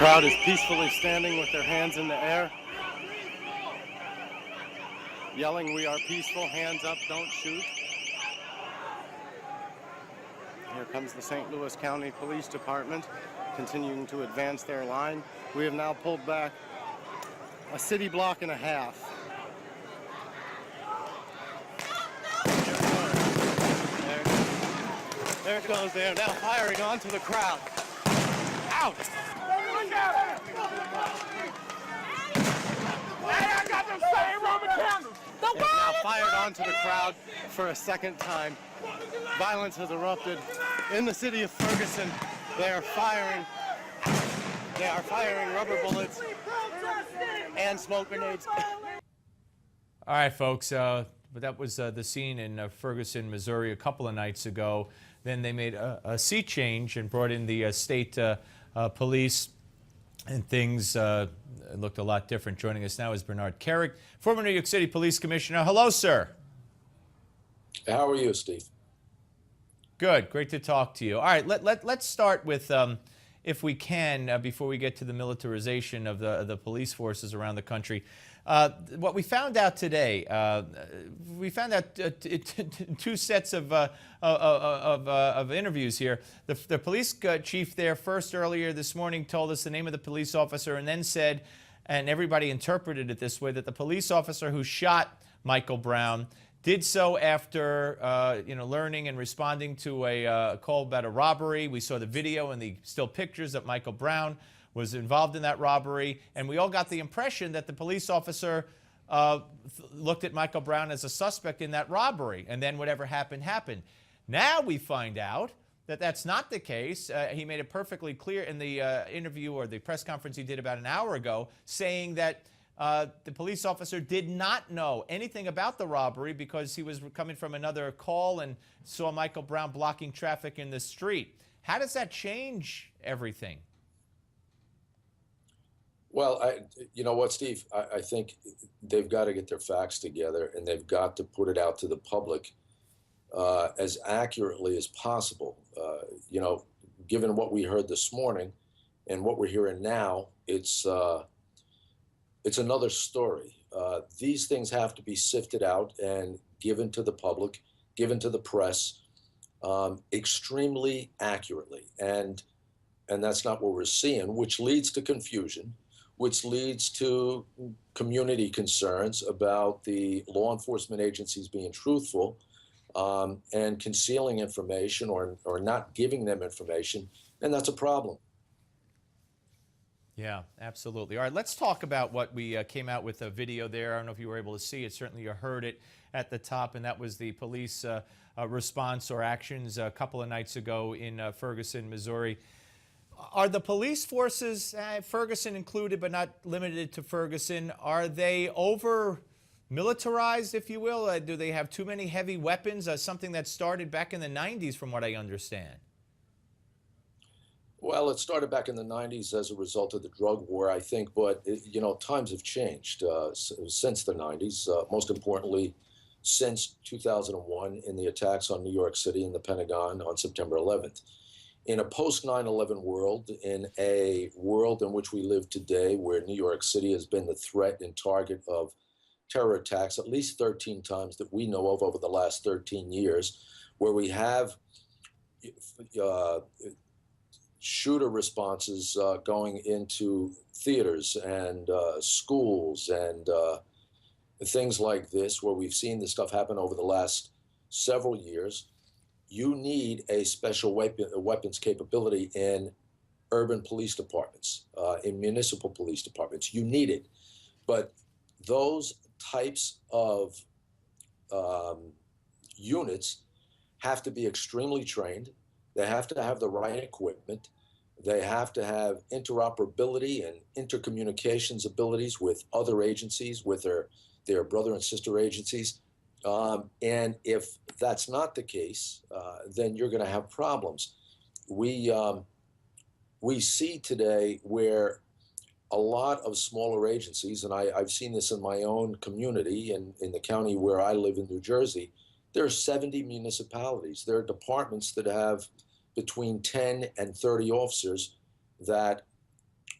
crowd is peacefully standing with their hands in the air, yelling, "We are peaceful, hands up, don't shoot." Here comes the St. Louis County Police Department, continuing to advance their line. We have now pulled back a city block and a half. There it goes. They are now firing onto the crowd. Out! Look out! Hey, I got them same Roman candles! They have now fired onto the crowd for a second time. Violence has erupted in the city of Ferguson. They are firing rubber bullets and smoke grenades. All right, folks, but that was the scene in Ferguson, Missouri a couple of nights ago. Then they made a sea change and brought in the state police, and things looked a lot different. Joining us now is Bernard Kerik, former New York City Police Commissioner. Hello, sir. How are you, Steve? Good. Great to talk to you. All right, let's start with, if we can, before we get to the militarization of the police forces around the country. What we found out today, we found out two sets of interviews here. The police chief there first earlier this morning told us the name of the police officer and then said, and everybody interpreted it this way, that the police officer who shot Michael Brown did so after learning and responding to a call about a robbery. We saw the video and the still pictures that Michael Brown was involved in that robbery, and we all got the impression that the police officer looked at Michael Brown as a suspect in that robbery, and then whatever happened, happened. Now we find out that that's not the case. He made it perfectly clear in the interview or the press conference he did about an hour ago, saying that the police officer did not know anything about the robbery because he was coming from another call and saw Michael Brown blocking traffic in the street. How does that change everything? Well, you know what, Steve? I think they've got to get their facts together, and they've got to put it out to the public as accurately as possible. Given what we heard this morning and what we're hearing now, it's another story. These things have to be sifted out and given to the public, given to the press, extremely accurately, and that's not what we're seeing, which leads to confusion, which leads to community concerns about the law enforcement agencies being truthful and concealing information or not giving them information, and that's a problem. Yeah, absolutely. All right, let's talk about what we came out with a video there. I don't know if you were able to see it. Certainly you heard it at the top, and that was the police response or actions a couple of nights ago in Ferguson, Missouri. Are the police forces, Ferguson included but not limited to Ferguson, are they over-militarized, if you will? Do they have too many heavy weapons? Something that started back in the 90s, from what I understand. Well, it started back in the 90s as a result of the drug war, I think, but times have changed since the 90s, most importantly since 2001 in the attacks on New York City and the Pentagon on September 11th. In a post-9/11 world, in a world in which we live today, where New York City has been the threat and target of terror attacks at least 13 times that we know of over the last 13 years, where we have shooter responses going into theaters and schools and things like this, where we've seen this stuff happen over the last several years, you need a special weapons capability in urban police departments, in municipal police departments. You need it. But those types of units have to be extremely trained. They have to have the right equipment. They have to have interoperability and intercommunications abilities with other agencies, with their brother and sister agencies. And if that's not the case, then you're going to have problems. We see today where a lot of smaller agencies, and I've seen this in my own community in the county where I live in New Jersey, there are 70 municipalities. There are departments that have between 10 and 30 officers that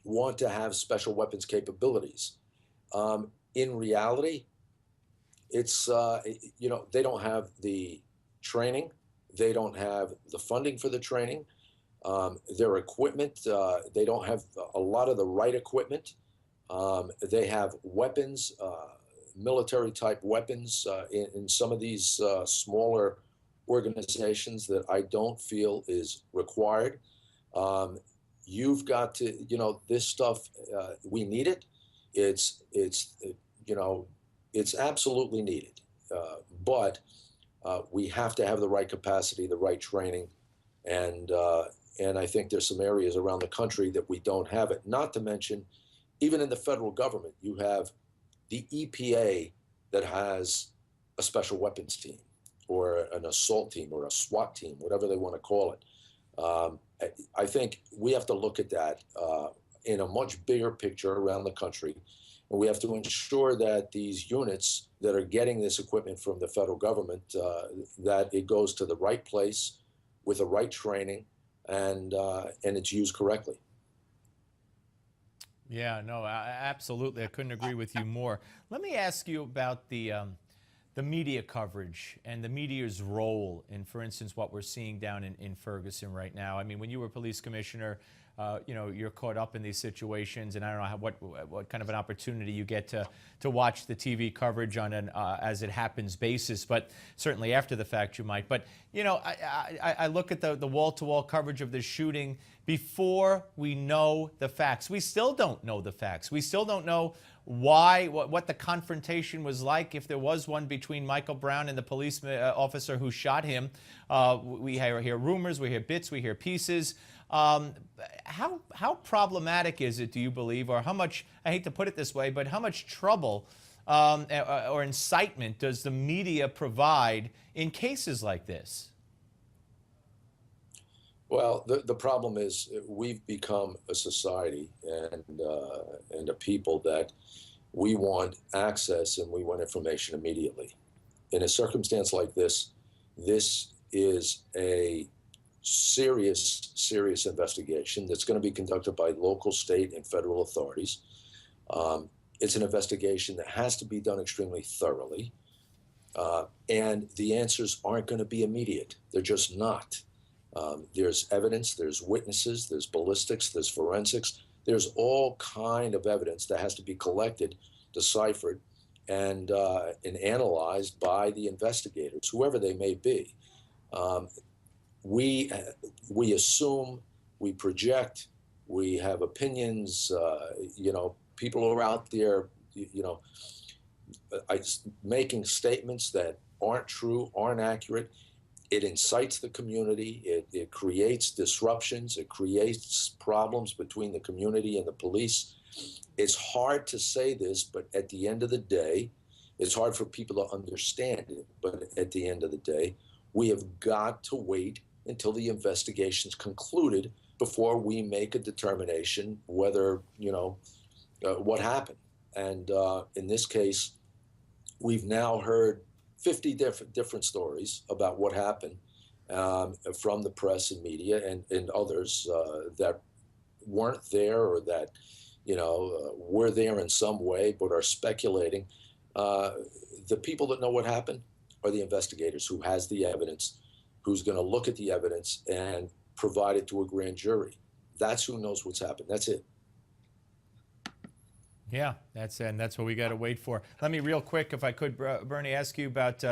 want to have special weapons capabilities. In reality, it's, they don't have the training. They don't have the funding for the training. Their equipment, they don't have a lot of the right equipment. They have weapons, military type weapons in some of these smaller organizations that I don't feel is required. You've got to, this stuff, we need it. It's absolutely needed. But we have to have the right capacity, the right training, and I think there's some areas around the country that we don't have it. Not to mention, even in the federal government, you have the EPA that has a special weapons team or an assault team or a SWAT team, whatever they want to call it. I think we have to look at that in a much bigger picture around the country. And we have to ensure that these units that are getting this equipment from the federal government, that it goes to the right place with the right training and it's used correctly. Yeah, no, absolutely. I couldn't agree with you more. Let me ask you about the media coverage and the media's role in, for instance, what we're seeing down in Ferguson right now. I mean, when you were police commissioner, you're caught up in these situations, and I don't know what kind of an opportunity you get to watch the TV coverage on an as it happens basis, but certainly after the fact you might. But I look at the wall-to-wall coverage of this shooting before we know the facts. We still don't know the facts. We still don't know what the confrontation was like, if there was one, between Michael Brown and the police officer who shot him. We hear rumors, we hear bits, we hear pieces. How problematic is it, do you believe, or how much, I hate to put it this way, but how much trouble or incitement does the media provide in cases like this? Well, the problem is we've become a society and a people that we want access and we want information immediately. In a circumstance like this, this is a serious investigation that's going to be conducted by local, state, and federal authorities. It's an investigation that has to be done extremely thoroughly, and the answers aren't going to be immediate. They're just not. There's evidence, there's witnesses, there's ballistics, there's forensics. There's all kind of evidence that has to be collected, deciphered, and analyzed by the investigators, whoever they may be. We assume, we project, we have opinions. People are out there, making statements that aren't true, aren't accurate. It incites the community. It creates disruptions. It creates problems between the community and the police. It's hard to say this, but at the end of the day, it's hard for people to understand it. But at the end of the day, we have got to wait until the investigation's concluded before we make a determination whether, what happened. And in this case, we've now heard 50 different stories about what happened from the press and media and others that weren't there or that, were there in some way but are speculating. The people that know what happened are the investigators who has the evidence, who's going to look at the evidence and provide it to a grand jury. That's who knows what's happened. That's it. Yeah, that's what we got to wait for. Let me real quick, if I could, Bernie, ask you about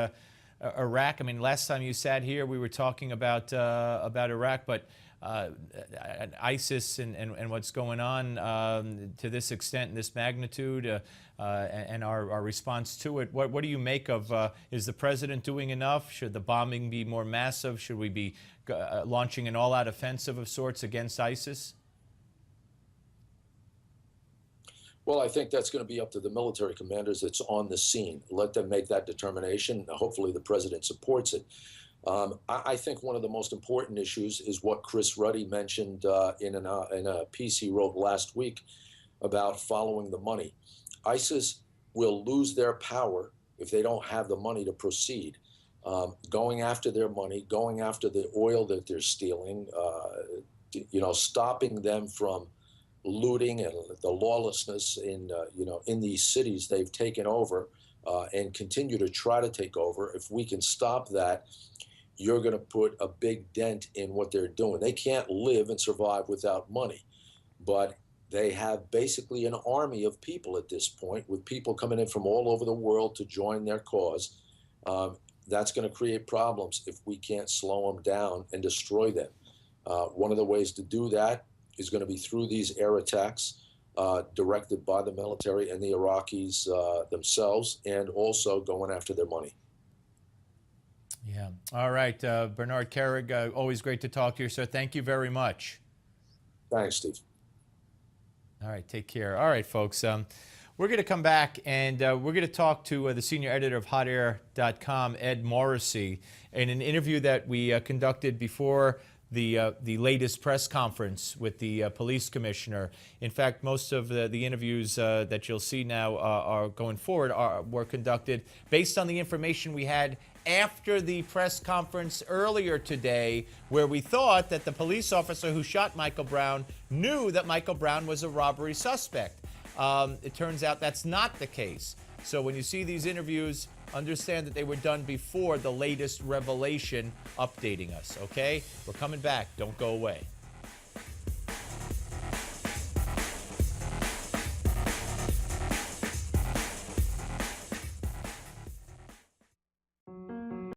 Iraq. I mean, last time you sat here, we were talking about Iraq, but ISIS and what's going on to this extent and this magnitude, and our response to it. What do you make of? Is the president doing enough? Should the bombing be more massive? Should we be launching an all-out offensive of sorts against ISIS? Well, I think that's going to be up to the military commanders that's on the scene. Let them make that determination. Hopefully the president supports it. I think one of the most important issues is what Chris Ruddy mentioned in a piece he wrote last week about following the money. ISIS will lose their power if they don't have the money to proceed. Going after their money, going after the oil that they're stealing, stopping them from looting and the lawlessness in in these cities they've taken over and continue to try to take over. If we can stop that, you're going to put a big dent in what they're doing. They can't live and survive without money, but they have basically an army of people at this point, with people coming in from all over the world to join their cause. That's going to create problems if we can't slow them down and destroy them. One of the ways to do that is going to be through these air attacks directed by the military and the Iraqis themselves, and also going after their money. Yeah. All right. Bernard Kerik, always great to talk to you, sir. Thank you very much. Thanks, Steve. All right. Take care. All right, folks. We're going to come back, and we're going to talk to the senior editor of HotAir.com, Ed Morrissey, in an interview that we conducted before the latest press conference with the police commissioner. In fact, most of the interviews that you'll see now are going forward were conducted based on the information we had after the press conference earlier today, where we thought that the police officer who shot Michael Brown knew that Michael Brown was a robbery suspect. It turns out that's not the case. So when you see these interviews, understand that they were done before the latest revelation updating us, okay? We're coming back. Don't go away.